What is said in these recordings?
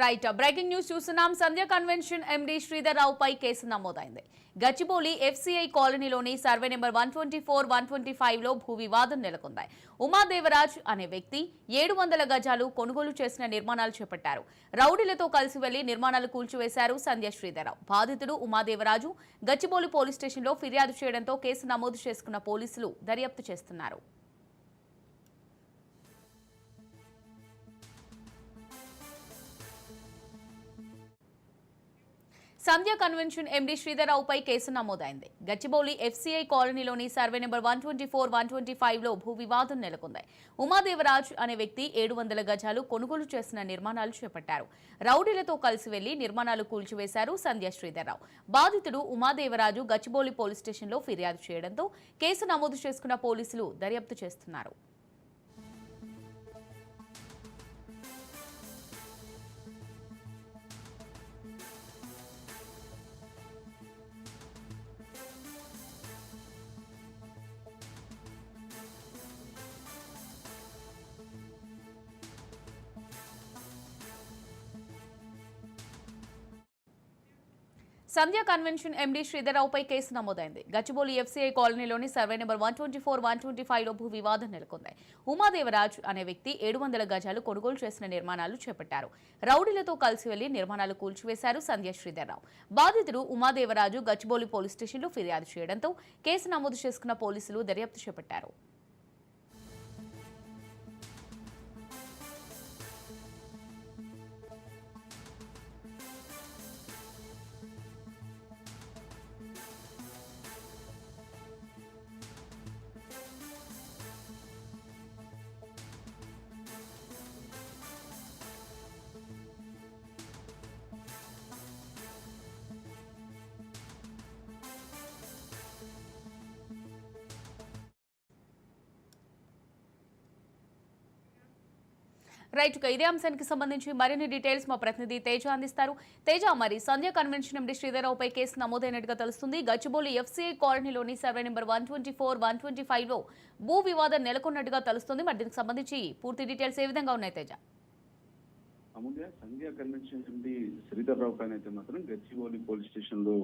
Right breaking news చూస్తున్నాం. సంధ్య convention MD Sridhar రావుపై case నమోదైంది. Gachibowli FCI కాలనీలోని సర్వే నెంబర్ 124, 125లో భూ వివాదం నెలకొంది. ఉమాదేవరాజ్ అనే వ్యక్తి 700 గజాలు కొనుగోలు చేసిన నిర్మాణాలు చేపట్టారు. రౌడీలతో కలిసి వెళ్లి నిర్మాణాలు కూల్చివేశారు సంధ్య శ్రీధర్రావు. బాధితుడు ఉమాదేవరాజు గచ్చిబౌలి పోలీస్ స్టేషన్లో ఫిర్యాదు చేయడంతో కేసు నమోదు చేసుకున్న పోలీసులు దర్యాప్తు చేస్తున్నారు. సంధ్య కన్వెన్షన్ ఎండీ శ్రీధర్రావుపై కేసు నమోదైంది. గచ్చిబౌలి ఎఫ్సీఐ కాలనీలోని సర్వే నెంబర్ 124, 125లో భూ వివాదం నెలకొంది. ఉమాదేవరాజ్ అనే వ్యక్తి 700 గజాలు కొనుగోలు చేసిన నిర్మాణాలు చేపట్టారు. రౌడీలతో కలిసి వెళ్లి నిర్మాణాలు కూల్చివేశారు సంధ్య శ్రీధర్రావు. బాధితుడు ఉమాదేవరాజు గచ్చిబౌలి పోలీస్ స్టేషన్లో ఫిర్యాదు చేయడంతో కేసు నమోదు చేసుకున్న పోలీసులు దర్యాప్తు చేస్తున్నారు. సంధ్య కన్వెన్షన్ ఎండీ శ్రీధర్రావుపై కేసు నమోదైంది. గచ్చిబౌలి ఎఫ్సీఐ కాలనీలోని సర్వే నెంబర్ 124, 125లో భూ వివాదం నెలకొంది. ఉమాదేవరాజ్ అనే వ్యక్తి 700 గజాలు కొనుగోలు చేసిన నిర్మాణాలు చేపట్టారు. రౌడీలతో కలిసి వెళ్లి నిర్మాణాలు కూల్చివేశారు సంధ్య శ్రీధర్రావు. బాధితుడు ఉమాదేవరాజు గచ్చిబౌలి పోలీస్ స్టేషన్లో ఫిర్యాదు చేయడంతో కేసు నమోదు చేసుకున్న పోలీసులు దర్యాప్తు చేపట్టారు. రైట్, ఇదే అంశానికి సంబంధించి మరిన్ని డీటెయిల్స్ మా ప్రతినిధి తేజ అందిస్తారు. తేజ, మరి సంధ్య కన్వెన్షన్ ఎండీ శ్రీధర్రావుపై కేసు నమోదైనట్టుగా తెలుస్తుంది. గచ్చిబౌలి ఎఫ్సీఐ కాలనీలోని సర్వే నెంబర్ 124, 125లో భూ వివాదం నెలకొన్నట్టుగా తెలుస్తుంది. మరి దీనికి సంబంధించి పూర్తి డీటెయిల్స్ ఏ విధంగా ఉన్నాయి తేజ? అమూల్య, సంధ్య కన్వెన్షన్ ఎండీ శ్రీధర్రావు పైన అయితే మాత్రం గచ్చిబౌలి పోలీస్ స్టేషన్ లో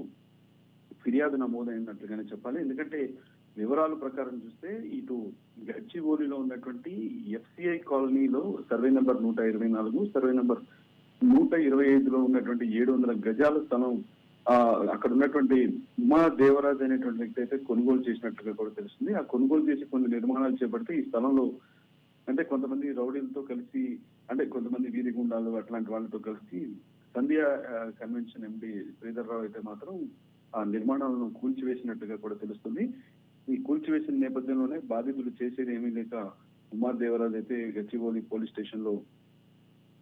ఫిర్యాదు నమోదైనట్లుగానే చెప్పాలి. ఎందుకంటే వివరాల ప్రకారం చూస్తే ఇటు గచ్చిబౌలిలో ఉన్నటువంటి ఎఫ్సీఐ కాలనీలో సర్వే నెంబర్ 124, సర్వే నెంబర్ 125లో ఉన్నటువంటి 700 గజాల స్థలం అక్కడ ఉన్నటువంటి ఉమా దేవరాజ్ అనేటువంటి వ్యక్తి అయితే కొనుగోలు చేసినట్లుగా కూడా తెలుస్తుంది. ఆ కొనుగోలు చేసి కొన్ని నిర్మాణాలు చేపడితే ఈ స్థలంలో అంటే కొంతమంది రౌడీలతో కలిసి అంటే కొంతమంది వీధి గుండాలు అట్లాంటి వాళ్ళతో కలిసి సంధ్య కన్వెన్షన్ ఎండీ శ్రీధర్రావు అయితే మాత్రం ఆ నిర్మాణాలను కూల్చివేసినట్టుగా కూడా తెలుస్తుంది. ఈ కూల్చివేసిన నేపథ్యంలోనే బాధితులు చేసేది ఏమీ లేక ఉమా దేవరాజ్ అయితే గచ్చిబౌలి పోలీస్ స్టేషన్ లో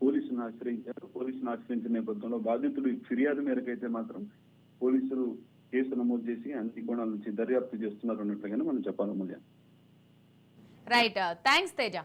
పోలీసులను ఆశ్రయించారు. పోలీసులను ఆశ్రయించిన నేపథ్యంలో బాధితులు ఫిర్యాదు మేరకు అయితే మాత్రం పోలీసులు కేసు నమోదు చేసి అన్ని కోణాల నుంచి దర్యాప్తు చేస్తున్నారు అన్నట్లుగానే మనం చెప్పాలి. Right, thanks Teja.